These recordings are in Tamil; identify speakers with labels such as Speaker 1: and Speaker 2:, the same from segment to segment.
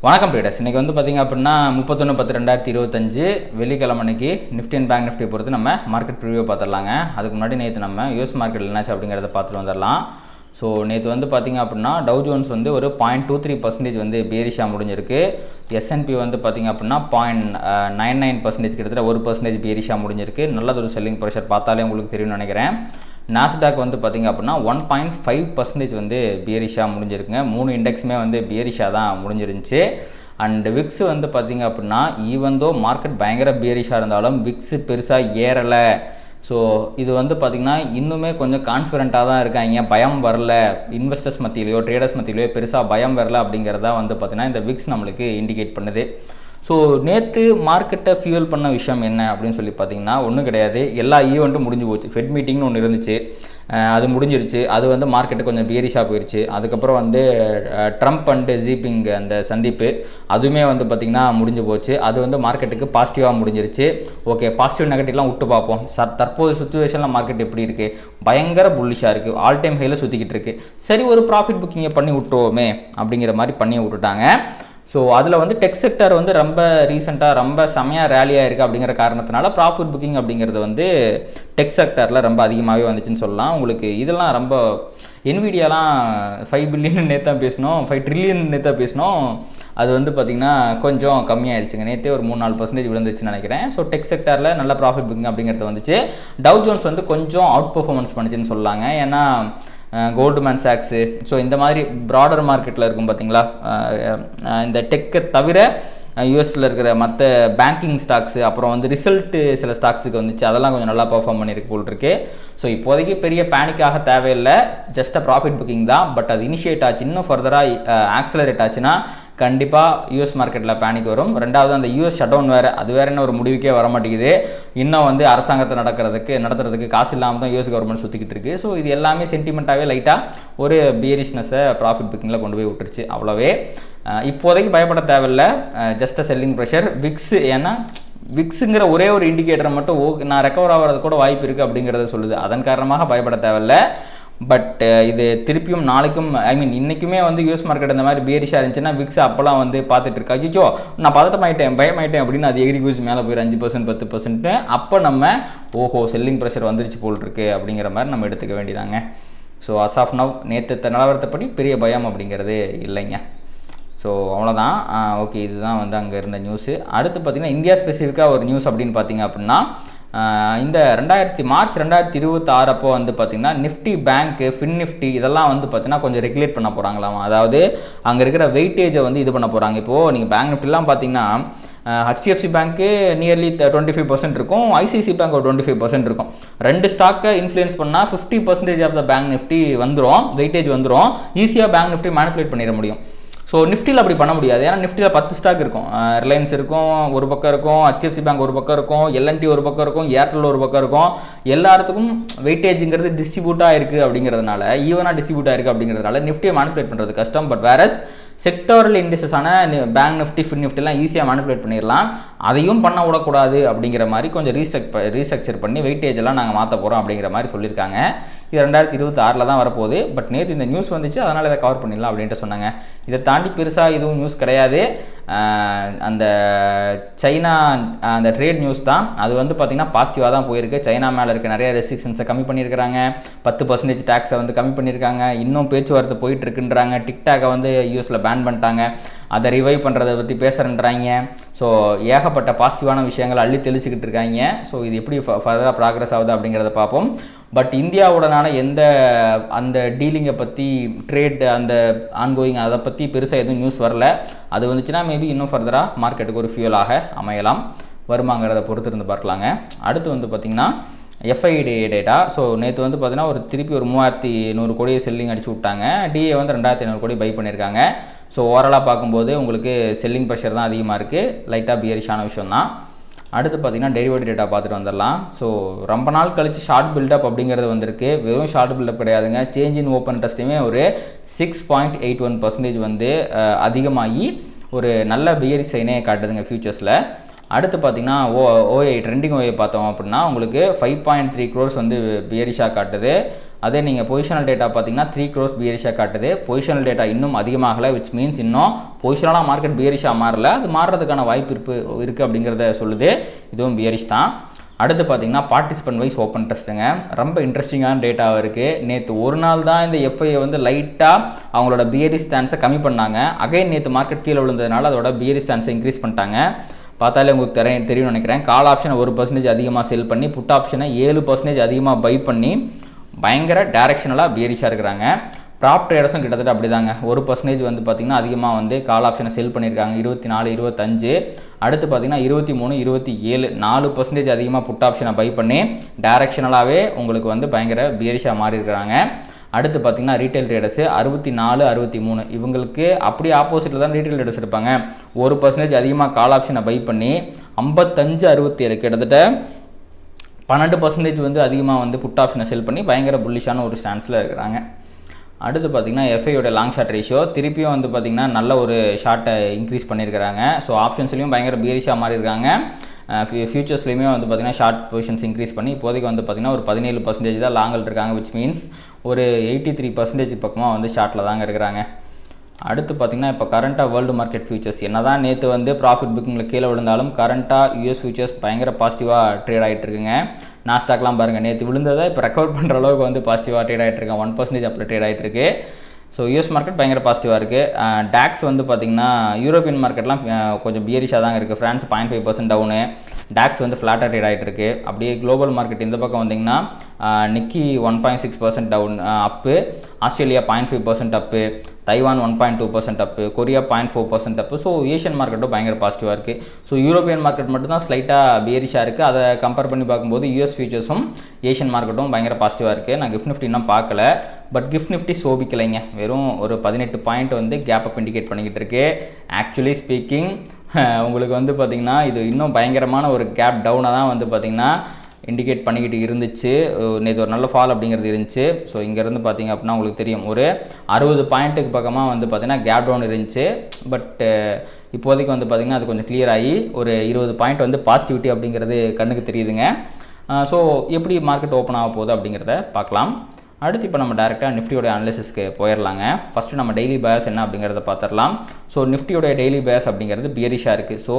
Speaker 1: வணக்கம் ட்ரேடர்ஸ். இன்றைக்கி வந்து பார்த்திங்க அப்படின்னா 31/10/2025 வெள்ளிக்கிழமை அன்னைக்கு நிஃப்டி அண்ட் பேங்க் நிஃப்டி பொறுத்து நம்ம மார்க்கெட் ப்ரிவியூ பார்த்துடலாங்க. அதுக்கு முன்னாடி நேற்று நம்ம யூஎஸ் மார்க்கெட் என்னாச்சு அப்படிங்கிறத பார்த்துட்டு வந்துடலாம். ஸோ நேற்று வந்து பார்த்திங்க அப்படின்னா டவ் ஜோன்ஸ் வந்து ஒரு 0.23% வந்து பேரிஷாக முடிஞ்சிருக்கு. S&P வந்து பார்த்திங்க அப்படின்னா 0.99% கிட்டத்தட்ட 1% பேரிஷாக முடிஞ்சிருக்கு. நல்லதொரு செல்லிங் ப்ரெஷர் பார்த்தாலே உங்களுக்கு தெரியும்னு நினைக்கிறேன். நாஸ்டாக் வந்து பார்த்திங்க அப்படின்னா 1.5% வந்து பியரிஷாக முடிஞ்சிருக்குங்க. 3 இண்டெக்ஸுமே வந்து பியரிஷாக தான் முடிஞ்சிருந்துச்சு. அண்ட் விக்ஸ் வந்து பார்த்திங்க அப்படின்னா ஈவந்தோ மார்க்கெட் பயங்கர பியரிஷாக இருந்தாலும் விக்ஸ் பெருசாக ஏறலை. ஸோ இது வந்து பார்த்திங்கன்னா இன்னுமே கொஞ்சம் கான்ஃபிடென்ட்டாக தான் இருக்காங்க. பயம் வரல, இன்வெஸ்டர்ஸ் மத்தியிலையோ ட்ரேடர்ஸ் மத்தியிலையோ பெருசாக பயம் வரல அப்படிங்கிறதா வந்து பார்த்திங்கன்னா இந்த விக்ஸ் நம்மளுக்கு இண்டிகேட் பண்ணுது. ஸோ நேற்று மார்க்கெட்டை ஃபியூல் பண்ண விஷயம் என்ன அப்படின்னு சொல்லி பார்த்தீங்கன்னா ஒன்றும் கிடையாது. எல்லா ஈவெண்ட்டும் முடிஞ்சு போச்சு. ஃபெட் மீட்டிங்னு ஒன்று இருந்துச்சு, அது முடிஞ்சிருச்சு. அது வந்து மார்க்கெட்டு கொஞ்சம் பியரிஷாக போயிடுச்சு. அதுக்கப்புறம் வந்து ட்ரம்ப் அண்டு ஜிபிங் அந்த சந்திப்பு அதுவுமே வந்து பார்த்திங்கன்னா முடிஞ்சு போச்சு. அது வந்து மார்க்கெட்டுக்கு பாசிட்டிவாக முடிஞ்சிருச்சு. ஓகே, பாசிட்டிவ் நெகட்டிவ்லாம் விட்டு பார்ப்போம். தற்போது சுச்சுவேஷனில் மார்க்கெட் எப்படி இருக்குது? பயங்கர புல்லிஷாக இருக்குது. ஆல் டைம் ஹையில் சுற்றிக்கிட்டு இருக்குது. சரி, ஒரு ப்ராஃபிட் புக்கிங்கை பண்ணி விட்டுருவோமே அப்படிங்கிற மாதிரி பண்ணி விட்டுட்டாங்க. ஸோ அதில் வந்து டெக் செக்டர் வந்து ரொம்ப ரீசெண்டாக ரொம்ப செமையாக ரேலியாக இருக்குது அப்படிங்கிற காரணத்தினால ப்ராஃபிட் புக்கிங் அப்படிங்கிறது வந்து டெக் செக்டரில் ரொம்ப அதிகமாகவே வந்துச்சுன்னு சொல்லலாம். உங்களுக்கு இதெல்லாம் ரொம்ப என்விடியாலாம் 5 பில்லியன் நேற்று தான் பேசினோம், 5 ட்ரில்லியன் நேற்று தான் பேசினோம். அது வந்து பார்த்திங்கன்னா கொஞ்சம் கம்மியாகிடுச்சுங்க. நேற்றே ஒரு 3-4% விழுந்துச்சுன்னு நினைக்கிறேன். ஸோ டெக் செக்டரில் நல்ல ப்ராஃபிட் புக்கிங் அப்படிங்கிறது வந்துச்சு. டவ் ஜோன்ஸ் வந்து கொஞ்சம் அவுட் பர்ஃபார்மன்ஸ் பண்ணிச்சுன்னு சொல்லலாங்க. ஏன்னா கோல்ட்மேன் சாக்ஸு, ஸோ இந்த மாதிரி ப்ராடர் மார்க்கெட்டில் இருக்கும் பார்த்திங்களா, இந்த டெக்கை தவிர யூஎஸில் இருக்கிற மற்ற பேங்கிங் ஸ்டாக்ஸு, அப்புறம் வந்து ரிசல்ட்டு சில ஸ்டாக்ஸுக்கு வந்துச்சு. அதெல்லாம் கொஞ்சம் நல்லா பர்ஃபார்ம் பண்ணியிருக்கு போல் இருக்கு. ஸோ இப்போதைக்கு பெரிய பேனிக்காக தேவையில்லை, ஜஸ்ட் ப்ராஃபிட் புக்கிங் தான். பட் அது இனிஷியேட் ஆச்சு, இன்னும் ஃபர்தராக ஆக்சலரேட் ஆச்சுன்னா கண்டிப்பாக யூஎஸ் மார்க்கெட்டில் பேனிக் வரும். ரெண்டாவது அந்த யூஎஸ் ஷட்டவுன் வேறு, அது வேறு என்ன ஒரு முடிவுக்கே வர மாட்டேங்குது. இன்னும் வந்து அரசாங்கத்தை நடத்துறதுக்கு காசு இல்லாமல் தான் யூஎஸ் கவர்மெண்ட் சுற்றிக்கிட்டு இருக்குது. ஸோ இது எல்லாமே சென்டிமெண்ட்டாகவே லைட்டாக ஒரு பியரிஷ்னஸை ப்ராஃபிட் புக்கிங்கில் கொண்டு போய் விட்டுருச்சு. அவ்வளோவே இப்போதைக்கு பயப்பட தேவையில்லை, ஜஸ்ட் செல்லிங் ப்ரெஷர். விக்ஸ், ஏன்னா விக்ஸுங்கிற ஒரே ஒரு இண்டிகேட்டரை மட்டும் நான் ரெக்கவர் ஆகிறது கூட வாய்ப்பு இருக்குது அப்படிங்கிறத சொல்லுது. அதன் காரணமாக பயப்பட தேவையில்லை. பட் இது திருப்பியும் நாளைக்கும், இன்றைக்குமே வந்து யூஎஸ் மார்க்கெட் இந்த மாதிரி பியரிஷாக இருந்துச்சுன்னா விக்ஸ் அப்போலாம் வந்து பார்த்துட்டு இருக்கா, ஐயோ நான் பதட்டமாயிட்டேன் பயமாயிட்டேன் அப்படின்னு அது எகிரி குதிச்சு மேலே போய் 5% 10%. அப்போ நம்ம ஓஹோ செல்லிங் ப்ரெஷர் வந்துருச்சு போல் இருக்கு அப்படிங்கிற மாதிரி நம்ம எடுத்துக்க வேண்டியதாங்க. ஸோ அஸ் ஆஃப் நவ் நேற்று நிலவரத்தைப்படி பெரிய பயம் அப்படிங்கிறது இல்லைங்க. ஸோ அவ்வளோதான். ஓகே, இதுதான் வந்து அங்கே இருந்த நியூஸு. அடுத்து பார்த்திங்கன்னா இந்தியா ஸ்பெசிஃபிக்காக ஒரு நியூஸ் அப்படின்னு பார்த்திங்க அப்படின்னா இந்த மார்ச் 2026 அப்போ வந்து பார்த்திங்கன்னா நிஃப்டி பேங்க்கு, ஃபின் நிஃப்டி இதெல்லாம் வந்து பார்த்திங்கன்னா கொஞ்சம் ரெகுலேட் பண்ண போகிறாங்களாம். அதாவது அங்கே இருக்கிற வெயிட்டேஜை வந்து இது பண்ண போகிறாங்க. இப்போது நீங்கள் பேங்க் நிஃப்டிலாம் பார்த்திங்கன்னா HDFC பேங்க்கு நியர்லி 25% இருக்கும், ICICI பேங்க் ஒரு 25% இருக்கும். 2 ஸ்டாக்கை இன்ஃப்ளூயன்ஸ் பண்ணால் 50% ஆஃப் த பேங்க் நிஃப்டி வந்துடும், வெயிட்டேஜ் வந்துடும். ஈஸியாக பேங்க் நிஃப்டி மேனிப்புலேட் பண்ணிட முடியும். ஸோ நிஃப்டியில் அப்படி பண்ண முடியாது. ஏன்னா நிஃப்டியில் 10 ஸ்டாக் இருக்கும். ரிலையன்ஸ் இருக்கும் ஒரு பக்கம் இருக்கும், HDFC பேங்க் ஒரு பக்கம் இருக்கும், LNT ஒரு பக்கம் இருக்கும், ஏர்டெல் ஒரு பக்கம் இருக்கும். எல்லாத்துக்கும் வெயிட்டேஜுங்கிறது டிஸ்ட்ரிபியூட்டாக இருக்குது அப்படிங்கிறதுனால, ஈவனாக டிஸ்ட்ரிபியூட்டாக இருக்குது அப்படிங்கிறதுனால நிஃப்டியை மேனிப்புலேட் பண்ணுறது கஷ்டம். பட் வேறஸ் செக்டோரல் இண்டெக்ஸஸான பேங்க் நிஃப்டி, ஃபின் நிஃப்டிலாம் ஈஸியாக மேனிப்புலேட் பண்ணிடலாம். அதையும் பண்ண விடக்கூடாது அப்படிங்கிற மாதிரி கொஞ்சம் ரீஸ்ட்ரக்சர் பண்ணி வெயிட்டேஜ் எல்லாம் நாங்கள் மாற்ற போகிறோம் அப்படிங்கிற மாதிரி சொல்லியிருக்காங்க. இது 2026 தான் வரப்போகுது. பட் நேற்று இந்த நியூஸ் வந்துச்சு, அதனால் இதை கவர் பண்ணிடலாம் அப்படின்ட்டு சொன்னாங்க. இதை தாண்டி பெருசாக எதுவும் நியூஸ் கிடையாது. அந்த சைனா அந்த ட்ரேட் நியூஸ் தான். அது வந்து பார்த்திங்கன்னா பாசிட்டிவாக தான் போயிருக்கு. சைனா மேலே இருக்க நிறைய ரெஸ்ட்ரிக்ஷன்ஸை கம்மி பண்ணியிருக்கிறாங்க. 10% டேக்ஸை வந்து கம்மி பண்ணியிருக்காங்க. இன்னும் பேச்சுவார்த்தை போயிட்டுருக்குன்றாங்க. டிக்டாக்கை வந்து யூஎஸில் பேன் பண்ணிட்டாங்க, அதை ரிவைவ் பண்ணுறதை பற்றி பேசுகிறேன்றாங்க. ஸோ ஏகப்பட்ட பாசிட்டிவான விஷயங்கள் அள்ளி தெளிச்சுக்கிட்டு இருக்காங்க. ஸோ இது எப்படி ஃபர்தராக ப்ராக்ரஸ் ஆகுது அப்படிங்கிறத பார்ப்போம். பட் இந்தியாவுடனான அந்த டீலிங்கை பற்றி, ட்ரேட் அந்த ஆன்கோயிங் அதை பற்றி பெருசாக எதுவும் நியூஸ் வரல. அது வந்துச்சுன்னா மேபி இன்னும் ஃபர்தராக மார்க்கெட்டுக்கு ஒரு ஃபியூலாக அமையலாம். வருமாங்கிறத பொறுத்து இருந்து பார்க்கலாங்க. அடுத்து வந்து பார்த்திங்கன்னா FID டேட்டா. ஸோ நேற்று வந்து பார்த்திங்கன்னா திருப்பி ஒரு 3100 கோடியை செல்லிங் அடிச்சு விட்டாங்க. DA வந்து 2500 கோடி பை பண்ணியிருக்காங்க. ஸோ ஓவராலாக பார்க்கும்போது உங்களுக்கு செல்லிங் ப்ரெஷர் தான் அதிகமாக இருக்குது, லைட்டாக பியரிஷான விஷயம் தான். அடுத்து பார்த்திங்கன்னா டெரிவேட்டிவ் டேட்டா பார்த்துட்டு வந்துடலாம். ஸோ ரொம்ப நாள் கழித்து ஷார்ட் பில்டப் அப்படிங்கிறது வந்திருக்கு. வெறும் ஷார்ட் பில்டப் கிடையாதுங்க, சேஞ்ச் இன் ஓப்பன் இன்ட்ரெஸ்ட்டுமே ஒரு 6.81% வந்து அதிகமாகி ஒரு நல்ல பியரிஷ் சைனே காட்டுதுங்க ஃபியூச்சர்ஸில். அடுத்து பார்த்திங்கன்னா OI ட்ரெண்டிங் OI பார்த்தோம் அப்படின்னா உங்களுக்கு 5.3 crores வந்து பியரிஷாக காட்டுது. அதே நீங்கள் பொசிஷனல் டேட்டா பார்த்தீங்கன்னா 3 crores பியரிஷாக காட்டுது. பொசிஷனல் டேட்டா இன்னும் அதிகமாகலை, விச் மீன்ஸ் இன்னும் பொசிஷனலாக மார்க்கெட் பியரிஷாக மாறல, அது மாறுறதுக்கான வாய்ப்பு இருக்குது அப்படிங்கிறத சொல்லுது. இதுவும் பியரிஷ் தான். அடுத்து பார்த்தீங்கன்னா பார்ட்டிசிபென்ட் வைஸ் ஓப்பன் டெஸ்ட்டுங்க, ரொம்ப இன்ட்ரெஸ்டிங்கான டேட்டாவாக இருக்குது. நேற்று ஒரு நாள் தான் இந்த எஃப்ஐ வந்து லைட்டாக அவங்களோட பியரிஷ் ஸ்டான்ஸை கம்மி பண்ணாங்க. அகைன் நேற்று மார்க்கெட் கீழே விழுந்ததுனால அதோட பியரிஷ் ஸ்டான்ஸை இன்க்ரீஸ் பண்ணிட்டாங்க. பார்த்தாலே உங்களுக்கு தெரியும்னு நினைக்கிறேன். கால் ஆப்ஷனை 1% அதிகமாக செல் பண்ணி, புட் ஆப்ஷனை 7% அதிகமாக பை பண்ணி பயங்கர டைரெக்ஷனலாக பியரிஷாக இருக்கிறாங்க. ப்ராப் ட்ரேடர்ஸும் கிட்டத்தட்ட அப்படி தாங்க. 1% வந்து பார்த்திங்கன்னா அதிகமாக வந்து கால் ஆப்ஷனை செல் பண்ணியிருக்காங்க. 24, 25. அடுத்து பார்த்திங்கன்னா 23, 27 4% அதிகமாக புட் ஆப்ஷனை பை பண்ணி டைரெக்ஷனலாகவே உங்களுக்கு வந்து பயங்கர பியரிஷாக மாறி இருக்கிறாங்க. அடுத்து பார்த்திங்கன்னா ரீட்டைல் ட்ரேடர்ஸு 64, 63 இவங்களுக்கு அப்படியே ஆப்போசிட்டில் தான் ரீட்டைல் ட்ரேடர்ஸ் இருப்பாங்க. 1% அதிகமாக கால் ஆப்ஷனை பை பண்ணி 55, 67 கிட்டத்தட்ட 12% வந்து அதிகமாக வந்து புட் ஆப்ஷனை செல் பண்ணி பயங்கர புல்லிஷான ஒரு ஸ்டான்ஸில் இருக்கிறாங்க. அடுத்து பார்த்திங்கன்னா எஃப்ஐயோட லாங் ஷார்ட் ரேஷியோ திருப்பியும் வந்து பார்த்திங்கன்னா நல்ல ஒரு ஷார்ட்டை இன்க்ரீஸ் பண்ணியிருக்கிறாங்க. ஸோ ஆப்ஷன்ஸ்லையும் பயங்கர பியரிஷாக மாறி இருக்காங்க. ஃபியூச்சர்ஸ்லையுமே வந்து பார்த்திங்கன்னா ஷார்ட் பொசிஷன்ஸ் இன்க்ரீஸ் பண்ணி இப்போதைக்கு வந்து பார்த்திங்கன்னா ஒரு 17% தான் லாங்கில் இருக்காங்க, விச் மீன்ஸ் ஒரு 83% பக்கமாக வந்து ஷார்ட்டில் தாங்க இருக்கிறாங்க. அடுத்து பார்த்திங்கன்னா இப்போ கரண்ட்டாக வேர்ல்டு மார்க்கெட் ஃபியூச்சர்ஸ் என்ன தான் நேற்று வந்து ப்ராஃபிட் புக்கிங்கில் கீழே விழுந்தாலும் கரண்ட்டாக யூஎஸ் ஃபியூச்சர்ஸ் பயங்கர பாசிட்டிவாக ட்ரேட் ஆகிட்டு இருக்குங்க. நாஸ்டாக்லாம் பாருங்கள், நேற்று விழுந்ததை இப்போ ரெக்கவர் பண்ணுற அளவுக்கு வந்து பாசிட்டிவாக ட்ரேட் ஆகிட்டு இருக்கேன். 1% அப்படி ட்ரேட் ஆகிட்டு இருக்கு. ஸோ யூஎஸ் மார்க்கெட் பயங்கர பாசிட்டிவாக இருக்குது. டாக்ஸ் வந்து பார்த்திங்கன்னா யூரோப்பியன் மார்க்கெட்லாம் கொஞ்சம் பியரிஷாக தாங்க இருக்குது. ஃப்ரான்ஸ் 0.5% டவுனு, டாக்ஸ் வந்து ஃப்ளாட்டாக ட்ரேட் ஆகிட்டு இருக்குது. அப்படியே குளோபல் மார்க்கெட் இந்த பக்கம் வந்திங்கன்னா நிக்கி 1.6% டவுன் அப்பு, ஆஸ்திரேலியா 0.5% அப்பு, தைவான் 1.2% அப்பு, கொரியா 0.4% அப்பு. ஸோ ஏஷியன் மார்க்கெட்டும் பயங்கர பாசிட்டிவாக இருக்குது. ஸோ யூரோப்பியன் மார்க்கெட் மட்டும் தான் ஸ்லைட்டாக பியரிஷாக இருக்குது. அதை கம்பேர் பண்ணி பார்க்கும்போது யூஎஸ் ஃபியூச்சர்ஸும் ஏஷியன் மார்க்கெட்டும் பயங்கர பாசிட்டிவாக இருக்குது. நான் கிஃப்ட் நிஃப்டி இன்னும் பார்க்கல, பட் கிஃப்ட் நிஃப்டி சோபிக்கலைங்க. வெறும் ஒரு 18 பாயிண்ட் வந்து கேப் அப் இண்டிகேட் பண்ணிக்கிட்டு இருக்கு. ஆக்சுவலி ஸ்பீக்கிங் உங்களுக்கு வந்து பார்த்திங்கன்னா இது இன்னும் பயங்கரமான ஒரு கேப் டவுனாக தான் வந்து பார்த்திங்கன்னா இண்டிகேட் பண்ணிக்கிட்டு இருந்துச்சு. நேற்று ஒரு நல்ல ஃபால் அப்படிங்கிறது இருந்துச்சு. ஸோ இங்கேருந்து பார்த்திங்க அப்படின்னா உங்களுக்கு தெரியும் ஒரு 60 பாயிண்ட்டுக்கு பக்கமாக வந்து பார்த்திங்கன்னா கேப் டவுன் இருந்துச்சு. பட் இப்போதைக்கு வந்து பார்த்திங்கன்னா அது கொஞ்சம் கிளியர் ஆகி ஒரு 20 பாயிண்ட் வந்து பாசிட்டிவிட்டி அப்படிங்கிறது கண்ணுக்கு தெரியுதுங்க. ஸோ எப்படி மார்க்கெட் ஓப்பன் ஆக போகுது அப்படிங்கிறத பார்க்கலாம். அடுத்து இப்போ நம்ம டேரெக்டாக நிஃப்டியோட அனாலிசிஸ்க்கு போயிடலாங்க. ஃபஸ்ட்டு நம்ம டெய்லி பயாஸ் என்ன அப்படிங்கிறத பார்த்துடலாம். ஸோ நிஃப்டியோட டெய்லி பயாஸ் அப்படிங்கிறது பியரிஷாக இருக்குது. ஸோ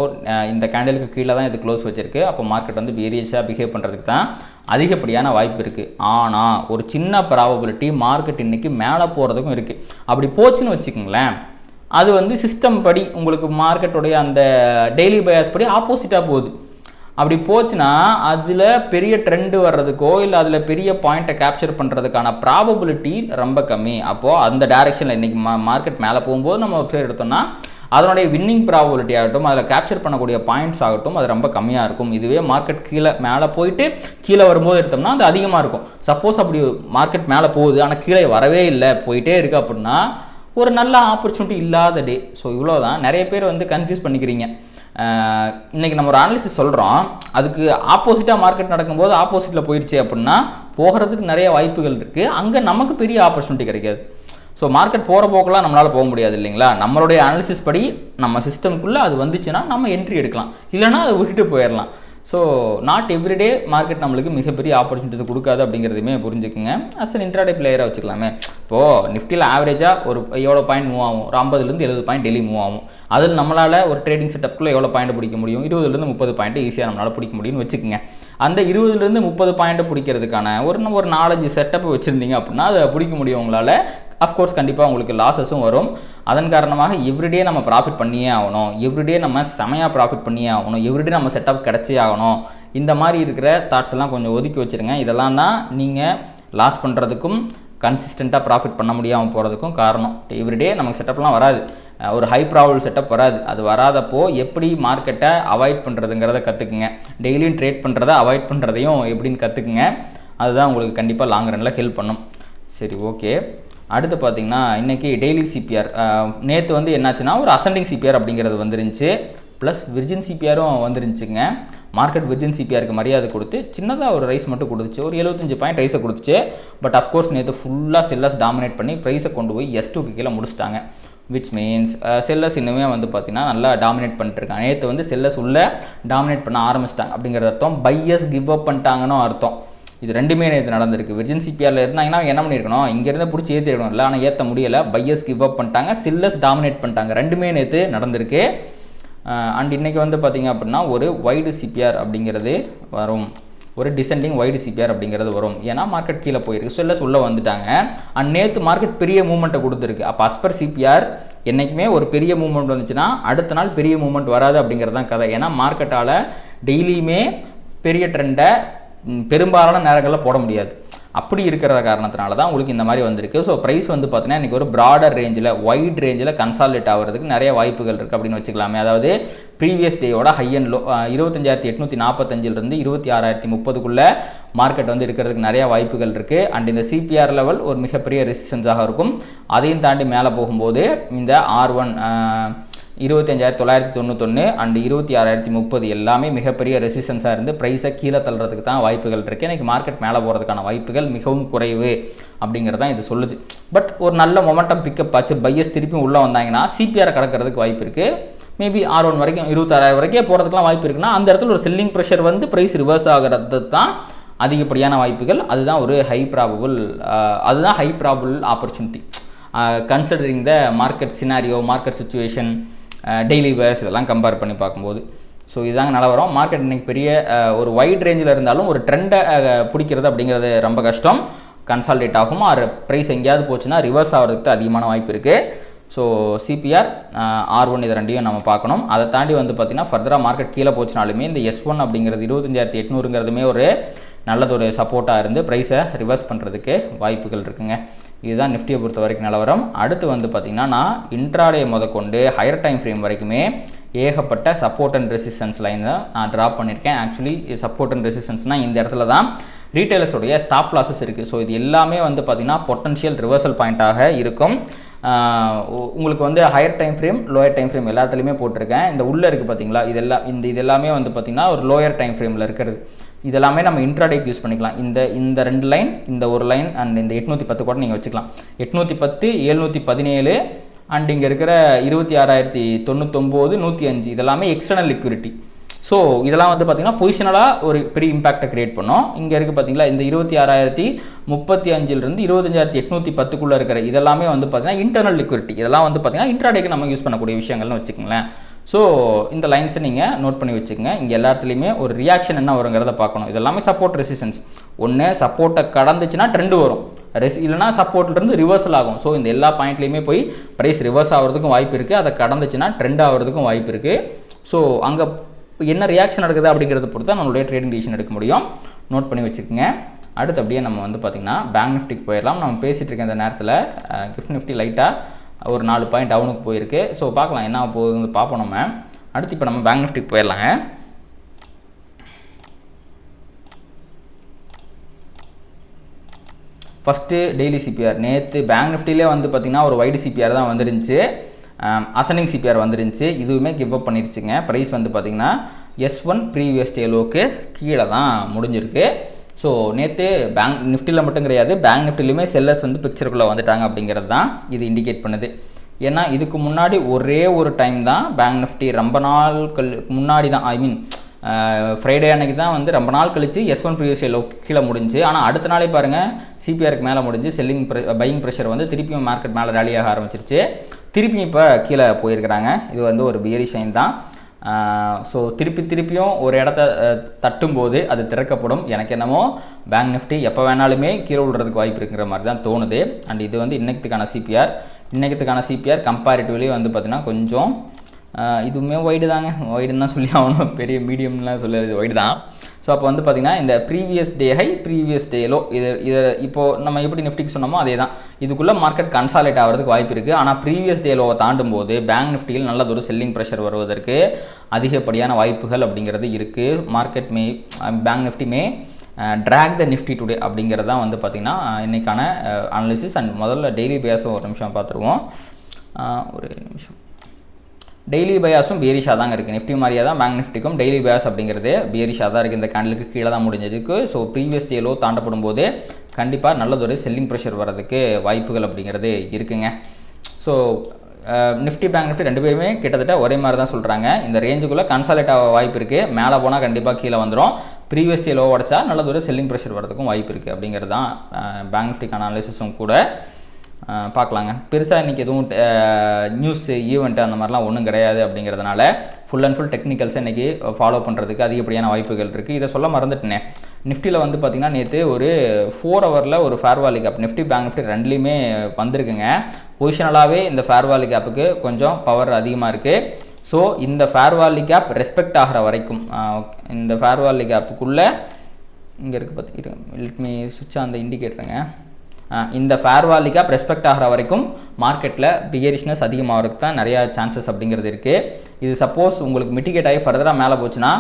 Speaker 1: இந்த கேண்டலுக்கு கீழே தான் இது க்ளோஸ் வச்சிருக்கு. அப்போ மார்க்கெட் வந்து பியரிஷாக பிஹேவ் பண்ணுறதுக்கு தான் அதிகப்படியான வாய்ப்பு இருக்குது. ஆனால் ஒரு சின்ன ப்ராபபிலிட்டி மார்க்கெட் இன்றைக்கி மேலே போகிறதுக்கும் இருக்குது. அப்படி போச்சுன்னு வச்சுக்கோங்களேன், அது வந்து சிஸ்டம் படி உங்களுக்கு மார்க்கெட்டுடைய அந்த டெய்லி பயாஸ் படி ஆப்போசிட்டாக போகுது. அப்படி போச்சுன்னா அதில் பெரிய ட்ரெண்டு வர்றதுக்கோ இல்லை அதில் பெரிய பாயிண்ட்டை கேப்சர் பண்ணுறதுக்கான ப்ராபபிலிட்டி ரொம்ப கம்மி. அப்போது அந்த டைரெக்ஷனில் இன்றைக்கி மார்க்கெட் மேலே போகும்போது நம்ம ஒரு சைடு எடுத்தோம்னா அதனுடைய வின்னிங் ப்ராபபிலிட்டி ஆகட்டும், அதில் கேப்சர் பண்ணக்கூடிய பாயிண்ட்ஸ் ஆகட்டும், அது ரொம்ப கம்மியாக இருக்கும். இதுவே மார்க்கெட் கீழே மேலே போயிட்டு கீழே வரும்போது எடுத்தோம்னா அது அதிகமாக இருக்கும். சப்போஸ் அப்படி மார்க்கெட் மேலே போகுது ஆனால் கீழே வரவே இல்லை, போயிட்டே இருக்குது அப்படின்னா ஒரு நல்ல ஆப்பர்ச்சுனிட்டி இல்லாத டே. ஸோ இவ்வளோ தான். நிறைய பேர் வந்து கன்ஃபியூஸ் பண்ணிக்கிறீங்க. இன்றைக்கி நம்ம ஒரு அனாலிசிஸ் சொல்கிறோம், அதுக்கு ஆப்போசிட்டாக மார்க்கெட் நடக்கும்போது ஆப்போசிட்டில் போயிடுச்சு அப்படின்னா போகிறதுக்கு நிறைய வாய்ப்புகள் இருக்குது. அங்கே நமக்கு பெரிய ஆப்பர்ச்சுனிட்டி கிடைக்காது. ஸோ மார்க்கெட் போகிற போக்கெல்லாம் நம்மளால் போக முடியாது இல்லைங்களா. நம்மளுடைய அனாலிசிஸ் படி நம்ம சிஸ்டம்குள்ளே அது வந்துச்சுன்னா நம்ம என்ட்ரி எடுக்கலாம், இல்லைனா அதை விட்டுட்டு போயிடலாம். ஸோ நாட் எவ்ரிடே மார்க்கெட் நம்மளுக்கு மிகப்பெரிய ஆப்பர்ச்சுனிட்டி கொடுக்காது அப்படிங்கிறதுமே புரிஞ்சுக்குங்க. அஸ் அன் இன்ட்ராடே பிளேயராக வச்சுக்கலாமே. இப்போது நிஃப்டியில் ஆவரேஜாக ஒரு எவ்வளோ பாயிண்ட் மூவ் ஆகும், ஒரு 50லேருந்து 70 பாயிண்ட் டெய்லி மூவ் ஆகும். அதில் நம்மளால் ஒரு ட்ரேடிங் செட்டப்புக்குள்ளே எவ்வளோ பாயிண்ட் பிடிக்க முடியும், 20லேருந்து 30 பாயிண்ட் ஈஸியாக நம்மளால் பிடிக்க முடியும்னு வச்சுக்கோங்க. அந்த 20லேருந்து 30 பாயிண்ட்டை பிடிக்கிறதுக்கான ஒரு 4-5 செட்டப் வச்சுருந்தீங்க அப்படின்னா அதை பிடிக்க முடியும் உங்களால். அஃப்கோர்ஸ் கண்டிப்பாக உங்களுக்கு லாஸஸும் வரும். அதன் காரணமாக எவ்ரிடே நம்ம ப்ராஃபிட் பண்ணியே ஆகணும், எவ்ரிடே நம்ம செமையாக ப்ராஃபிட் பண்ணியே ஆகணும், எவ்ரிடே நம்ம செட்டப் கிடச்சே ஆகணும். இந்த மாதிரி இருக்கிற தாட்ஸ் எல்லாம் கொஞ்சம் ஒதுக்கி வச்சுருங்க. இதெல்லாம் தான் நீங்கள் லாஸ் பண்ணுறதுக்கும் கன்சிஸ்டண்ட்டாக ப்ராஃபிட் பண்ண முடியாமல் போகிறதுக்கும் காரணம். எவ்ரிடே நமக்கு செட்டப்லாம் வராது, ஒரு ஹை ப்ராபபிள் செட்டப் வராது. அது வராதப்போ எப்படி மார்க்கெட்டை அவாய்ட் பண்ணுறதுங்கிறத கற்றுக்குங்க. டெய்லியும் ட்ரேட் பண்ணுறதை அவாய்ட் பண்ணுறதையும் எப்படின்னு கற்றுக்குங்க. அதுதான் உங்களுக்கு கண்டிப்பாக லாங் ரனில் ஹெல்ப் பண்ணும். சரி, ஓகே. அடுத்து பார்த்திங்கன்னா இன்றைக்கி டெய்லி சிபிஆர் நேற்று வந்து என்னாச்சுன்னா ஒரு அசெண்டிங் சிபிஆர் அப்படிங்கிறது வந்துருந்துச்சு, ப்ளஸ் விர்ஜின் சிபிஆரும் வந்துருந்துச்சுங்க. மார்க்கெட் விர்ஜின் சிபிஆருக்கு மரியாதை கொடுத்து சின்னதாக ஒரு ரைஸ் மட்டும் கொடுத்துச்சு, ஒரு 75 பாயிண்ட் ரைஸை கொடுத்துச்சு. பட் அஃப்கோர்ஸ் நேற்று ஃபுல்லாக செல்லர்ஸ் டாமினேட் பண்ணி ப்ரைஸை கொண்டு போய் S2க்கு கீழே முடிச்சிட்டாங்க. விச் மீன்ஸ் செல்லர்ஸ் இன்னுமே வந்து பார்த்திங்கன்னா நல்லா டாமினேட் பண்ணிட்டுருக்காங்க. நேற்று வந்து செல்லர்ஸ் உள்ளே டாமினேட் பண்ண ஆரம்பிச்சிட்டாங்க அப்படிங்கிறது அர்த்தம். பையர்ஸ் கிவ் அப் பண்ணிட்டாங்கன்னு அர்த்தம். இது ரெண்டுமே நேற்று நடந்திருக்கு. விர்ஜின் சிபிஆரில் இருந்தாங்கன்னா என்ன பண்ணியிருக்கணும், இங்கேருந்து பிடிச்சி ஏற்றிருக்கணும் இல்லை, ஆனால் ஏற்ற முடியலை. பையர்ஸ் கிவ் அப் பண்ணிட்டாங்க, செல்லர்ஸ் டாமினேட் பண்ணிட்டாங்க. ரெண்டுமே நேற்று நடந்திருக்கு. அண்ட் இன்றைக்கி வந்து பார்த்திங்க அப்படின்னா ஒரு வைடு சிபிஆர் அப்படிங்கிறது வரும், ஒரு டிசெண்டிங் வைடு சிபிஆர் அப்படிங்கிறது வரும். ஏன்னா மார்க்கெட் கீழே போயிருக்கு, செல்லர்ஸ் உள்ளே வந்துட்டாங்க. அண்ட் நேற்று மார்க்கெட் பெரிய மூவ்மெண்ட்டை கொடுத்துருக்கு. அப்போ அஸ்பர் சிபிஆர் என்றைக்குமே ஒரு பெரிய மூவ்மெண்ட் வந்துச்சுன்னா அடுத்த நாள் பெரிய மூவ்மெண்ட் வராது அப்படிங்கிறது தான் கதை. ஏன்னா மார்க்கெட்டால் டெய்லியுமே பெரிய ட்ரெண்டை பெரும்பாலான நேரங்களில் போட முடியாது. அப்படி இருக்கிற காரணத்தினால தான் உங்களுக்கு இந்த மாதிரி வந்திருக்கு. ஸோ ப்ரைஸ் வந்து பார்த்தீங்கன்னா இன்றைக்கி ஒரு ப்ராடர் ரேஞ்சில், வைட் ரேஞ்சில் கன்சாலிடேட் ஆகிறதுக்கு நிறைய வாய்ப்புகள் இருக்குது அப்படின்னு வச்சுக்கலாமே. அதாவது ப்ரீவியஸ் டேயோட ஹை அண்ட் லோ 25,845 26,030க்குள்ளே மார்க்கெட் வந்து இருக்கிறதுக்கு நிறைய வாய்ப்புகள் இருக்குது. அண்ட் இந்த சிபிஆர் லெவல் ஒரு மிகப்பெரிய ரெசிஸ்டன்ஸாக இருக்கும். அதையும் தாண்டி மேலே போகும்போது இந்த R1 25,991 அண்ட் 26,030 எல்லாமே மிகப்பெரிய ரெசிஸ்டன்ஸாக இருந்து ப்ரைஸை கீழே தள்ளுறதுக்கு தான் வாய்ப்புகள் இருக்குது. இன்றைக்கி மார்க்கெட் மேலே போகிறதுக்கான வாய்ப்புகள் மிகவும் குறைவு அப்படிங்கிறது தான் இது சொல்லுது. பட் ஒரு நல்ல மொமெண்டம் பிக்கப் ஆச்சு, பையர்ஸ் திருப்பியும் உள்ளே வந்தாங்கன்னா சிபிஆரை கடக்கிறதுக்கு வாய்ப்பு இருக்குது. மேபி R1 வரைக்கும் 26,000 வரைக்கும் போகிறதுக்குலாம் வாய்ப்பு இருக்குன்னா அந்த இடத்துல ஒரு செல்லிங் ப்ரெஷர் வந்து ப்ரைஸ் ரிவர்ஸ் ஆகிறது தான் அதிகப்படியான வாய்ப்புகள். அதுதான் ஒரு high probable opportunity considering the market scenario, market situation, daily wares இதெல்லாம் கம்பேர் பண்ணி பார்க்கும்போது. ஸோ இதாங்க நிலவரம். மார்க்கெட் இன்றைக்கி பெரிய ஒரு வைட் ரேஞ்சில் இருந்தாலும் ஒரு ட்ரெண்டை பிடிக்கிறது அப்படிங்கிறது ரொம்ப கஷ்டம். கன்சால்டேட் ஆகும், ஆர் ப்ரைஸ் எங்கேயாவது போச்சுன்னா ரிவர்ஸ் ஆகிறதுக்கு அதிகமான வாய்ப்பு இருக்குது. ஸோ சிபிஆர் R1 இது ரெண்டையும் நம்ம பார்க்கணும். அதை தாண்டி வந்து பார்த்திங்கன்னா ஃபர்தராக மார்க்கெட் கீழே போச்சுனாலுமே இந்த S1 அப்படிங்கிறது 25,800ங்கிறதுமே ஒரு நல்லதொரு சப்போர்ட்டாக இருந்து ப்ரைஸை ரிவர்ஸ் பண்ணுறதுக்கு வாய்ப்புகள் இருக்குங்க. இதுதான் நிஃப்டியை பொறுத்த வரைக்கும் நிலவரம். அடுத்து வந்து பார்த்திங்கன்னா நான் இன்ட்ராடே முதற்கொண்டு ஹையர் டைம் ஃப்ரேம் வரைக்குமே ஏகப்பட்ட சப்போர்ட் அண்ட் ரெசிஸ்டன்ஸ் லைனை நான் ட்ராப் பண்ணியிருக்கேன். ஆக்சுவலி சப்போர்ட் அண்ட் ரெசிஸ்டன்ஸ்னால் இந்த இடத்துல தான் ரீட்டைலர்ஸோடைய ஸ்டாப் லாஸஸ் இருக்குது. ஸோ இது எல்லாமே வந்து பார்த்திங்கன்னா பொட்டன்ஷியல் ரிவர்சல் பாயிண்ட்டாக இருக்கும். உங்களுக்கு வந்து higher time frame, lower time frame எல்லாத்துலேயுமே போட்டிருக்கேன். இந்த உள்ளே இருக்குது பார்த்திங்களா, இது எல்லாமே வந்து பார்த்திங்கன்னா ஒரு லோயர் டைம் ஃப்ரேமில் இருக்கிறது. இதெல்லாமே நம்ம இன்ட்ராடேக்கு யூஸ் பண்ணிக்கலாம். இந்த ரெண்டு லைன், இந்த ஒரு லைன் அண்ட் இந்த 810 கூட நீங்கள் வச்சுக்கலாம். 810, 717 அண்ட் இங்கே இருக்கிற 26,099, 105 இதெல்லாமே எக்ஸ்டர்னல் லிக்விடிட்டி. ஸோ இதெல்லாம் வந்து பார்த்திங்கன்னா பொசிஷனலாக ஒரு பெரிய இம்பாக்டை க்ரியேட் பண்ணோம். இங்கே இருக்குது பார்த்திங்களா, இந்த 26,035 25,810க்குள்ளே இருக்கிற இதெல்லாமே வந்து பார்த்திங்கன்னா இன்டர்னல் லிக்விடிட்டி. இதெல்லாம் வந்து பார்த்திங்கன்னா இன்ட்ராடேக்கு நம்ம யூஸ் பண்ணக்கூடிய விஷயங்கள்னு வச்சுக்கோங்களேன். ஸோ இந்த லைன்ஸை நீங்கள் நோட் பண்ணி வச்சுக்கோங்க. இங்கே எல்லாத்துலேயுமே ஒரு ரியாக்ஷன் என்ன வருங்கிறத பார்க்கணும். இது எல்லாமே சப்போர்ட் ரெசிஸ்டன்ஸ். ஒன்று சப்போர்ட்டை கடந்துச்சுன்னா ட்ரெண்டு வரும், இல்லைனா சப்போர்ட்லேருந்து ரிவர்சல் ஆகும். ஸோ இந்த எல்லா பாயிண்ட்லேயுமே போய் ப்ரைஸ் ரிவர்ஸ் ஆகிறதுக்கும் வாய்ப்பு இருக்குது, அதை கடந்துச்சுன்னா ட்ரெண்ட் ஆகிறதுக்கும் வாய்ப்பு இருக்குது. ஸோ அங்கே என்ன ரியாக்ஷன் நடக்குது அப்படிங்கிறத பொறுத்து தான் நம்மளுடைய ட்ரேடிங் டிசிஷன் எடுக்க முடியும். நோட் பண்ணி வச்சுக்கோங்க. அடுத்து அப்படியே நம்ம வந்து பார்த்திங்கன்னா பேங்க் நிஃப்டிக்கு போயிடலாம். நம்ம பேசிகிட்டு இருக்க இந்த நேரத்தில் கிஃப்ட் நிஃப்டி லைட்டாக ஒரு 4 பாயிண்ட் டவுனுக்கு போயிருக்கு. ஸோ பார்க்கலாம் என்ன போகுதுன்னு பார்ப்போம் நம்ம. அடுத்து இப்போ நம்ம பேங்க் நிஃப்டிக்கு போயிடலாங்க. First daily CPR. நேற்று பேங்க் நிஃப்டிலே வந்து பார்த்திங்கன்னா ஒரு வைடு சிபிஆர் தான் வந்துருந்துச்சு, அசனிங் சிபிஆர் வந்துருந்துச்சு. இதுவுமே கிவ் அப் பண்ணிருச்சுங்க. ப்ரைஸ் வந்து பார்த்திங்கன்னா S1 ப்ரீவியஸ் டே லோக்கு கீழே தான் முடிஞ்சிருக்கு. ஸோ நேற்று பேங்க் நிஃப்டியில் மட்டும் கிடையாது, பேங்க் நிஃப்டிலையுமே செல்லர்ஸ் வந்து பிக்சருக்குள்ளே வந்துட்டாங்க அப்படிங்கிறது தான் இது இண்டிகேட் பண்ணுது. ஏன்னா இதுக்கு முன்னாடி ஒரே ஒரு டைம் தான் பேங்க் நிஃப்டி ரொம்ப நாட்கள் முன்னாடி தான், ஃப்ரைடே அன்னைக்கு தான் வந்து ரொம்ப நாள் கழிச்சு S1 ப்ரீவியஸ் டே லோக்கு கீழே முடிஞ்சு. ஆனால் அடுத்த நாளே பாருங்கள் சிபிஆருக்கு மேலே முடிஞ்சு பையிங் ப்ரெஷர் வந்து திருப்பியும் மார்க்கெட் மேலே ரேலியாக ஆரம்பிச்சிருச்சு. திருப்பியும் இப்போ கீழே போயிருக்கிறாங்க. இது வந்து ஒரு பியரிஷ் சைன் தான். ஸோ திருப்பியும் ஒரு இடத்த தட்டும்போது அது திறக்கப்படும். எனக்கு என்னமோ பேங்க் நிஃப்டி எப்போ வேணாலுமே கீழே விடுறதுக்கு வாய்ப்பு இருக்கிற மாதிரி தான் தோணுது. அண்ட் இது வந்து இன்றைக்கத்துக்கான சிபிஆர் கம்பேரிட்டிவ்லி வந்து பார்த்திங்கன்னா கொஞ்சம் இதுவுமே வைடு தாங்க, வைடுன்னு தான் சொல்லி ஆகணும், பெரிய மீடியம்லாம் சொல்லி இது வைடு தான். ஸோ அப்போ வந்து பார்த்திங்கன்னா இந்த previous day high previous day low இதை இப்போது நம்ம எப்படி நிஃப்டிக்கு சொன்னோமோ அதே தான். இதுக்குள்ளே மார்க்கெட் கன்சாலேட் ஆகிறதுக்கு வாய்ப்பு இருக்குது. ஆனால் ப்ரீவியஸ் டே லோவை தாண்டும் போது பேங்க் நிஃப்டியில் நல்லதொரு செல்லிங் ப்ரெஷர் வருவதற்கு அதிகப்படியான வாய்ப்புகள் அப்படிங்கிறது இருக்குது. பேங்க் நிஃப்டி மே ட்ராக் த நிஃப்டி டுடே அப்படிங்கிறது தான் வந்து பார்த்திங்கன்னா இன்றைக்கான அனாலிசிஸ். அண்ட் முதல்ல டெய்லி பேஸும் ஒரு நிமிஷம் பார்த்துருவோம். ஒரு நிமிஷம். டெய்லி பயாஸும் பியரிஷாக தாங்க இருக்குது. நிஃப்டி மாதிரியே தான் பேங்க் நிஃப்டிக்கும் டெய்லி பயாஸ் அப்படிங்கிறது பியரிஷாக தான் இருக்குது. இந்த கேண்டலுக்கு கீழே தான் முடிஞ்சிருக்கு. ஸோ ப்ரீவியஸ் டே லோ தாண்டப்படும் போது கண்டிப்பாக நல்லதொரு செல்லிங் ப்ரெஷர் வர்றதுக்கு வாய்ப்புகள் அப்படிங்கிறது இருக்குங்க. ஸோ நிஃப்டி பேங்க் நிஃப்டி ரெண்டு பேருமே கிட்டத்தட்ட ஒரே மாதிரி தான் சொல்கிறாங்க. இந்த ரேஞ்சுக்குள்ளே கன்சாலேட் ஆக வாய்ப்பு இருக்குது. மேலே போனால் கண்டிப்பாக கீழே வந்துடும். ப்ரீவியஸ் டே லோ உடச்சா நல்லதொரு செல்லிங் ப்ரெஷர் வரதுக்கும் வாய்ப்பு இருக்குது அப்படிங்கிறது தான் பேங்க் நிஃப்டிக்கான அனாலிசிஸும் கூட. பார்க்கலாங்க. பெருசாக இன்றைக்கி எதுவும் நியூஸ் ஈவெண்ட்டு அந்த மாதிரிலாம் ஒன்றும் கிடையாது அப்படிங்கிறதுனால ஃபுல் அண்ட் ஃபுல் டெக்னிக்கல்ஸை இன்றைக்கி ஃபாலோ பண்ணுறதுக்கு அதிகப்படியான வாய்ப்புகள் இருக்குது. இதை சொல்ல மறந்துட்டேனே, நிஃப்டியில் வந்து பார்த்திங்கன்னா நேற்று ஒரு 4 ஹவரில் ஒரு fair value gap Nifty bank Nifty ரெண்டுலேயுமே வந்திருக்குங்க. பொசிஷனலாகவே இந்த ஃபேர் வேல்யூ கேப்புக்கு கொஞ்சம் பவர் அதிகமாக இருக்குது. ஸோ இந்த ஃபேர் வேல்யூ கேப் ரெஸ்பெக்ட் ஆகிற வரைக்கும் இந்த ஃபேர் வேல்யூ கேப்புக்குள்ளே இங்கே இருக்குது பார்த்து லெட் மீ சுவிட்ச் அந்த இண்டிகேட்டருங்க. இந்த ஃபேர் வேல்யூ கேப் ரெஸ்பெக்ட் ஆகிற வரைக்கும் மார்க்கெட்டில் பியரிஷ்னஸ் அதிகமாகிறதுக்கு தான் நிறையா சான்சஸ் அப்படிங்கிறது இருக்குது. இது சப்போஸ் உங்களுக்கு மிட்டிகேட் ஆகி ஃபர்தராக மேலே போச்சுன்னா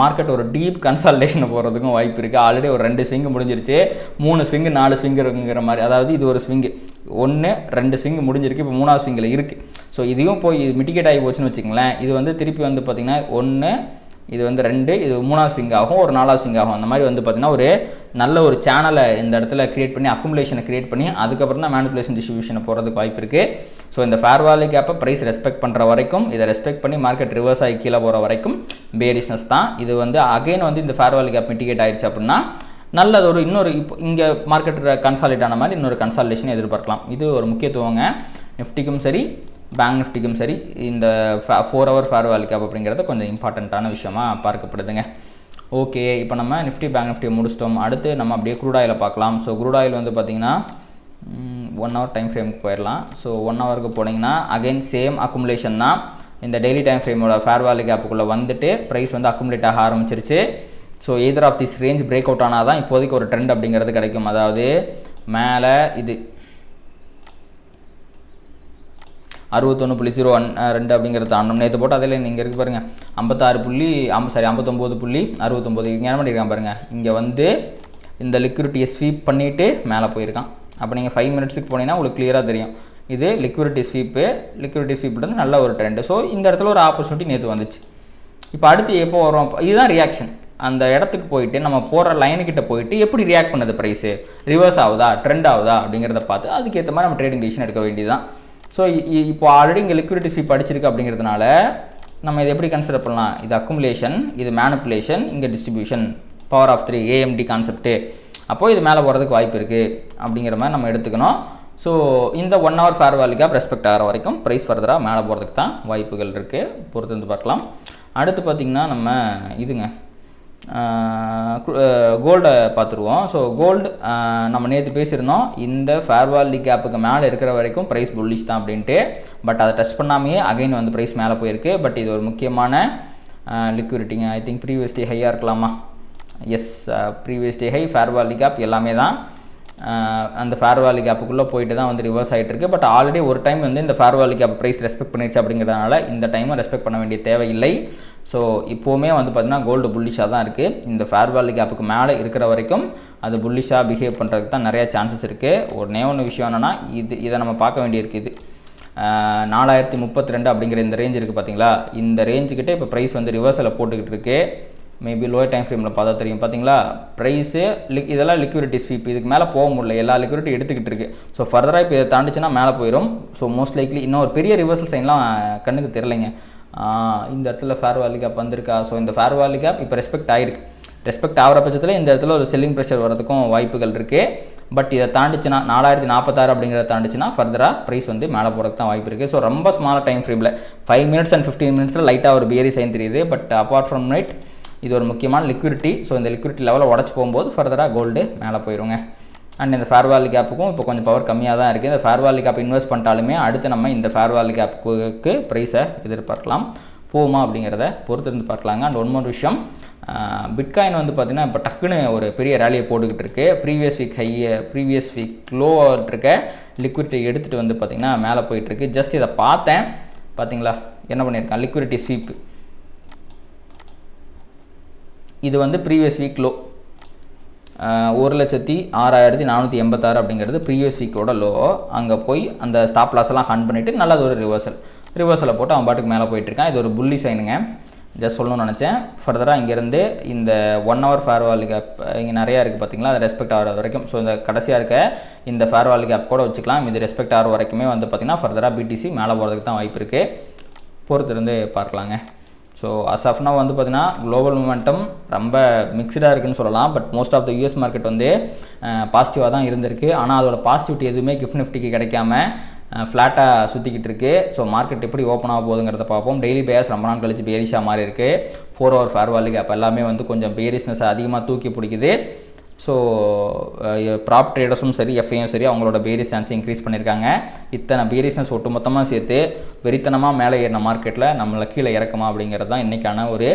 Speaker 1: மார்க்கெட் ஒரு டீப் கன்சால்டேஷன் போகிறதுக்கும் வாய்ப்பு இருக்குது. ஆல்ரெடி ஒரு 2 ஸ்விங்கு முடிஞ்சிருச்சு, 3 ஸ்விங்கு 4 ஸ்விங்கு இருக்குங்கிற மாதிரி. அதாவது இது ஒரு ஸ்விங்கு 1 2 ஸ்விங்கு முடிஞ்சிருக்கு, இப்போ 3ஆவது ஸ்விங்கில் இருக்குது. ஸோ இதையும் போய் மிட்டிகேட் ஆகி போச்சுன்னு வச்சுங்களேன், இது வந்து திருப்பி வந்து பார்த்திங்கன்னா 1 இது வந்து 2 இது 3ஆவது ஸ்விங் ஆகும், ஒரு 4ஆவது ஸ்விங் ஆகும். அந்த மாதிரி வந்து பார்த்திங்கன்னா ஒரு நல்ல ஒரு சேனலை இந்த இடத்துல க்ரியேட் பண்ணி அக்குமுலேஷனை க்ரியேட் பண்ணி அதுக்கப்புறம் தான் மேனிபுலேஷன் டிஸ்ட்ரிபியூஷனை போகிறதுக்கு வாய்ப்பு இருக்குது. ஸோ இந்த ஃபேர் வேல்யூ கேப்பை ப்ரைஸ் ரெஸ்பெக்ட் பண்ணுற வரைக்கும், இதை ரெஸ்பெக்ட் பண்ணி மார்க்கெட் ரிவர்ஸ் ஆகி கீழே போகிற வரைக்கும் பேரிஷ்னஸ் தான். இது வந்து அகைன் வந்து இந்த ஃபேர் வேல்யூ கேப் மிட்டிகேட் ஆயிடுச்சு அப்படின்னா நல்லது ஒரு இன்னொரு இப்போ இங்கே மார்க்கெட் கன்சாலிடேட் ஆன மாதிரி இன்னொரு கன்சாலிடேஷன் எதிர்பார்க்கலாம். இது ஒரு முக்கியத்துவங்க. நிஃப்டிக்கும் சரி பேங்க் நிஃப்டிக்கும் சரி இந்த 4 ஹவர் ஃபேர் வேல்யூ கேப் அப்படிங்கிறது கொஞ்சம் இம்பார்ட்டண்ட்டான விஷயமாக பார்க்கப்படுதுங்க. ஓகே, இப்போ நம்ம நிஃப்டி பேங்க் நிஃப்டியை முடிச்சிட்டோம். அடுத்து நம்ம அப்படியே க்ரூட் ஆயிலை பார்க்கலாம். ஸோ க்ரூட் ஆயில் வந்து பார்த்திங்கன்னா 1 ஹவர் டைம் ஃப்ரேமுக்கு போயிடலாம். ஸோ 1 ஹவருக்கு போனீங்கன்னா அகைன் சேம் அக்குமுலேஷன் தான். இந்த டெய்லி டைம் ஃப்ரேமோட ஃபேர் வேல்யூ கேப்புக்குள்ளே வந்துட்டு ப்ரைஸ் வந்து அக்குமுலேட் ஆக ஆரம்பிச்சிருச்சு. So either of this range break out ஆனால் தான் இப்போதைக்கு ஒரு ட்ரெண்ட் அப்படிங்கிறது கிடைக்கும். அதாவது மேலே இது 61.02 அப்படிங்கிறது தாண்டணும். நேற்று போட்டு அதில் நீங்கள் இருக்குது பாருங்கள் 59.69 இங்கே என்ன பண்ணியிருக்கான் பாருங்கள். இங்கே வந்து இந்த லிக்விடிட்டியை ஸ்வீப் பண்ணிவிட்டு மேலே போயிருக்கான். அப்போ நீங்கள் 5 மினிட்ஸுக்கு போனீங்கன்னா உங்களுக்கு கிளியராக தெரியும். இது லிக்விடிட்டி ஸ்வீப் வந்து நல்ல ஒரு ட்ரெண்டு. ஸோ இந்த இடத்துல ஒரு ஆப்பர்ச்சுனிட்டி நேற்று வந்துச்சு. இப்போ அடுத்து எப்போ வரும், இதுதான் ரியாக்ஷன். அந்த இடத்துக்கு போயிட்டு நம்ம போகிற லைனுக்கிட்ட போயிட்டு எப்படி ரியாக்ட் பண்ணுது ப்ரைஸு, ரிவர்ஸ் ஆகுதா ட்ரெண்ட் ஆகுதா அப்படிங்கிறத பார்த்து அதுக்கேற்ற மாதிரி நம்ம ட்ரேடிங் டிசிஷன் எடுக்க வேண்டியது தான். ஸோ இப்போ ஆல்ரெடி இங்கே லிக்விடிட்டி ஸ்வீப் அடிச்சிருக்கு அப்படிங்கிறதுனால நம்ம இதை எப்படி கன்சிடர் பண்ணலாம், இது அக்குமுலேஷன், இது மேனிப்புலேஷன், இங்கே distribution, power of 3 AMD concept. அப்போது இது மேலே போகிறதுக்கு வாய்ப்பு இருக்குது அப்படிங்கிற மாதிரி நம்ம எடுத்துக்கணும். ஸோ இந்த 1 hour fair value gap respect ஆகிற வரைக்கும் ப்ரைஸ் ஃபர்தராக மேலே போகிறதுக்கு தான் வாய்ப்புகள் இருக்குது. பொறுத்து வந்து பார்க்கலாம். அடுத்து பார்த்திங்கன்னா நம்ம இதுங்க கோல்டை பார்த்துருவோம். ஸோ கோல்டு நம்ம நேற்று பேசியிருந்தோம் இந்த ஃபேர் வேல்யூ கேப்புக்கு மேலே இருக்கிற வரைக்கும் ப்ரைஸ் புல்லிஷ் தான் அப்படின்ட்டு. பட் அதை டச் பண்ணாமையே அகைன் வந்து ப்ரைஸ் மேலே போயிருக்கு. பட் இது ஒரு முக்கியமான லிக்விடிட்டிங்க. ஐ திங்க் ப்ரீவியஸ் டே ஹையாக இருக்கலாமா? Yes, previous day high fair value gap எல்லாமே தான் அந்த ஃபேர் வேல்யூ கேப்புக்குள்ளே போயிட்டு தான் வந்து ரிவர்ஸ் ஆகிட்டு இருக்குது. பட் ஆல்ரெடி ஒரு டைம் வந்து இந்த fair value gap price respect பண்ணிடுச்சு அப்படிங்கிறதுனால இந்த டைமும் ரெஸ்பெக்ட் பண்ண வேண்டிய தேவையில்லை. ஸோ இப்போவுமே வந்து பார்த்திங்கன்னா கோல்டு புல்லிஷாக தான் இருக்குது. இந்த ஃபேர் வேல்யூ கேப்புக்கு மேலே இருக்கிற வரைக்கும் அது புல்லிஷாக பிஹேவ் பண்ணுறதுக்கு தான் நிறையா சான்சஸ் இருக்குது. ஒன்று விஷயம் என்னென்னா இதை நம்ம பார்க்க வேண்டியிருக்கு. இது 4032 அப்படிங்கிற இந்த ரேஞ்ச் இருக்குது பார்த்தீங்களா, இந்த ரேஞ்சுக்கிட்டே இப்போ ப்ரைஸ் வந்து ரிவர்ஸில் போட்டுக்கிட்டு இருக்குது. மேபி லோயர் டைம் ஃப்ரேமில் பார்த்தா தெரியும் பார்த்தீங்களா, ப்ரைஸு இதெல்லாம் லிக்விடிட்டி ஸ்வீப், இதுக்கு மேலே போக முடியல, எல்லா லிக்விடிட்டி எடுத்துக்கிட்டு இருக்குது. ஸோ ஃபர்தராக இப்போ இதை தாண்டிச்சுன்னா மேலே போயிடும். ஸோ மோஸ்ட் லைக்லி இன்னும் ஒரு பெரிய ரிவர்சல் சைன்லாம் கண்ணுக்கு தெரிலைங்க. இந்த இடத்துல ஃபேர் வேல்யூ கேப் வந்திருக்கா. ஸோ இந்த ஃபேர் வேல்யூ கேப் இப்போ ரெஸ்பெக்ட் ஆகிருக்கு. ரெஸ்பெக்ட் ஆகிற பட்சத்தில் இந்த இடத்துல ஒரு செல்லிங் ப்ரெஷர் வரதுக்கும் வாய்ப்புகள் இருக்குது. பட் இதை தாண்டிச்சுன்னா 4046 அப்படிங்கிறத தாண்டிச்சுன்னா ஃபர்தராக ப்ரைஸ் வந்து மேலே போகிறதுக்கு தான் வாய்ப்பு இருக்குது. ஸோ ரொம்ப ஸ்மால் டைம் ஃப்ரேமில் 5 மினிட்ஸ் அண்ட் 15 மினிட்ஸில் லைட்டாக ஒரு பியரி சைன் தெரியுது. பட் அப்பார்ட் ஃப்ரம் நைட் இது ஒரு முக்கியமான லிக்விடிட்டி. ஸோ இந்த லிக்விடிட்டி லெவலில் உடச்சி போகும்போது ஃபர்தராக கோல்டு மேலே போயிடுங்க. அண்ட் இந்த ஃபேர் வேல்யூ கேப்புக்கும் இப்போ கொஞ்சம் பவர் கம்மியாக தான் இருக்குது. இந்த ஃபேர் வேல்யூ கேப் இன்வெஸ்ட் பண்ணிட்டாலுமே அடுத்து நம்ம இந்த ஃபேர் வேல்யூ கேப்புக்கு ப்ரைஸை எதிர்பார்க்கலாம். போகுமா அப்படிங்கிறத பொறுத்து இருந்து பார்க்கலாங்க. அண்ட் ஒன் மோர் விஷயம், பிட்காயின் வந்து பார்த்திங்கன்னா இப்போ டக்குன்னு ஒரு பெரிய ரேலியை போட்டுக்கிட்டு இருக்கு. ப்ரீவியஸ் வீக் லோ இருக்க லிக்விடிட்டி எடுத்துகிட்டு வந்து பார்த்திங்கன்னா மேலே போயிட்டுருக்கு. ஜஸ்ட் இதை பார்த்தேன் பார்த்தீங்களா, என்ன பண்ணியிருக்கான், லிக்விடிட்டி ஸ்வீப்பு. இது வந்து ப்ரீவியஸ் வீக் லோ 1,06,486 அப்படிங்கிறது ப்ரீவியஸ் வீக்கோட லோ. அங்கே போய் அந்த ஸ்டாப் லாஸ் எல்லாம் ஹண்ட் பண்ணிவிட்டு நல்லது ஒரு ரிவர்சலை போட்டு அவன் பாட்டுக்கு மேலே போயிட்டுருக்கான். இது ஒரு புல்லி சைனுங்க. ஜஸ்ட் சொல்லணும்னு நினச்சேன். ஃபர்தராக இங்கேருந்து இந்த 1 hour ஃபேர் வேல்யூ கேப் இங்கே நிறையா இருக்குது பார்த்தீங்களா, அது ரெஸ்பெக்ட் ஆகிற வரைக்கும். ஸோ இந்த கடைசியாக இருக்க இந்த ஃபேர் வேல்யூ கேப் கூட வச்சுக்கலாம். இது ரெஸ்பெக்ட் ஆகிற வரைக்குமே வந்து பார்த்திங்கன்னா ஃபர்தராக பிடிசி மேலே போகிறதுக்கு தான் வாய்ப்பு இருக்குது. பொறுத்திருந்து பார்க்கலாங்க. ஸோ அஸ் ஆஃப் நவ் வந்து பார்த்திங்கன்னா குளோபல் மொமெண்டம் ரொம்ப மிக்சடாக இருக்குதுன்னு சொல்லலாம். But most of the US market வந்து பாசிட்டிவாக தான் இருந்திருக்கு. ஆனால் அதோட பாசிட்டிவிட்டி எதுவுமே கிஃப்ட் நிஃப்டிக்கு கிடைக்காம ஃப்ளாட்டாக சுற்றிக்கிட்டு இருக்குது. ஸோ மார்க்கெட் எப்படி ஓப்பன் ஆக போகுதுங்கிறத பார்ப்போம். டெய்லி பேஸ் ரொம்ப நாள் கழிச்சு பேரிஷாக மாறி இருக்குது. 4 hour ஃபேர் வேல்யூ கேப் எல்லாமே வந்து கொஞ்சம் பேரிஷ்னஸ் அதிகமாக தூக்கி பிடிக்குது. ஸோ ப்ராப் ட்ரேடர்ஸும் சரி எஃப்ஐயும் சரி அவங்களோட பேரிஸ் சான்ஸ் இன்க்ரீஸ் பண்ணியிருக்காங்க. இத்தனை பேரிஸ்னஸ் ஒட்டு மொத்தமாக சேர்த்து வெறித்தனமாக மேலே ஏறின மார்க்கெட்டில் நம்மளை கீழே இறக்குமா அப்படிங்கிறது தான் இன்றைக்கான ஒரு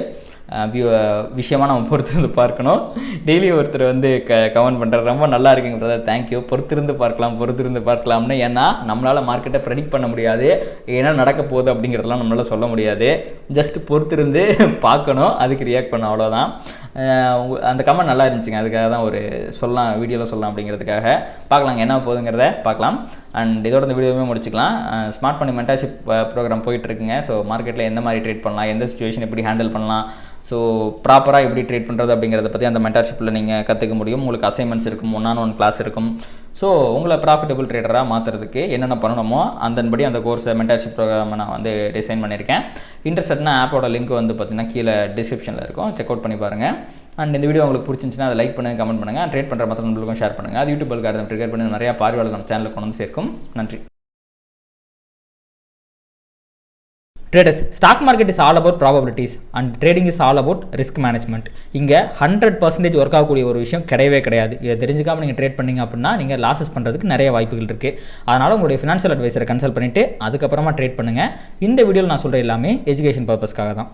Speaker 1: விஷயமாக நம்ம பொறுத்திருந்து பார்க்கணும். டெய்லி ஒருத்தர் வந்து கமெண்ட் பண்ணுறாரு, ரொம்ப நல்லா இருக்குங்க பிரதர், தேங்க்யூ, பொறுத்திருந்து பார்க்கலாம்னு. ஏன்னா நம்மளால் மார்க்கெட்டை ப்ரெடிக்ட் பண்ண முடியாது, ஏன்னா நடக்க போகுது அப்படிங்கிறதெல்லாம் நம்மளால் சொல்ல முடியாது. ஜஸ்ட் பொறுத்திருந்து பார்க்கணும், அதுக்கு ரியாக்ட் பண்ண, அவ்வளோதான். அந்த கமெண்ட் நல்லா இருந்துச்சுங்க, அதுக்காக தான் ஒரு வீடியோவில் சொல்லலாம் அப்படிங்கிறதுக்காக. பார்க்கலாங்க என்ன போகுதுங்கிறத பார்க்கலாம். அண்ட் இதோட இந்த வீடியோவே முடிச்சுக்கலாம். ஸ்மார்ட் மணி மென்டர்ஷிப் ப்ரோக்ராம் போயிட்டுருக்குங்க. ஸோ மார்க்கெட்டில் எந்த மாதிரி ட்ரேட் பண்ணலாம், எந்த சுச்சுவேஷன் எப்படி ஹேண்டில் பண்ணலாம், ஸோ ப்ராப்பராக எப்படி ட்ரேட் பண்ணுறது அப்படிங்கிறத பற்றி அந்த மென்டர்ஷிப்பில் நீங்கள் கற்றுக்க முடியும். உங்களுக்கு அசைன்மெண்ட்ஸ் இருக்கும், 1-on-1 கிளாஸ் இருக்கும். ஸோ உங்களை ப்ராஃபிட்டபிள் ட்ரேடராக மாற்றுறதுக்கு என்னென்ன பண்ணணுமோ அந்தன்படி அந்த கோர்ஸை மென்டர்ஷிப் ப்ரோக்ராமை நான் வந்து டிசைன் பண்ணியிருக்கேன். இன்ட்ரெஸ்டட்னா ஆப்போட லிங்க் வந்து பார்த்திங்கன்னா கீழே டிஸ்கிரிப்ஷனில் இருக்கும், செக் அவுட் பண்ணி பாருங்கள். அண்ட் இந்த வீடியோ உங்களுக்கு பிடிச்சிருந்துச்சுன்னா அதை லைக் பண்ணுங்கள், கமெண்ட் பண்ணுங்கள், ட்ரேட் பண்ணுற மற்ற நண்பர்களுக்கும் ஷேர் பண்ணுங்கள். அது யூடியூப் அல்காரிதம் ட்ரிகர் பண்ணி நிறையா பார்வையாளர் நம்ம சேனலுக்கு கொண்டு வந்து சேர்க்கும். நன்றி.
Speaker 2: Traders, stock market is all about probabilities and trading is all about risk management. இங்கே 100% ஒர்க் ஆகக்கூடிய ஒரு விஷயம் கிடையவே கிடையாது. இதை தெரிஞ்சுக்காமல் நீங்கள் ட்ரேட் பண்ணிங்க அப்படின்னா நீங்கள் லாஸஸ் பண்ணுறதுக்கு நிறைய வாய்ப்புகள் இருக்குது. அதனால் உங்களுடைய ஃபினான்ஷியல் அட்வைசரை கன்சல்ட் பண்ணிவிட்டு அதுக்கப்புறமா ட்ரேட் பண்ணுங்கள். இந்த வீடியோவில் நான் சொல்கிற எல்லாமே எஜுகேஷன் பர்பஸ்க்காக தான்.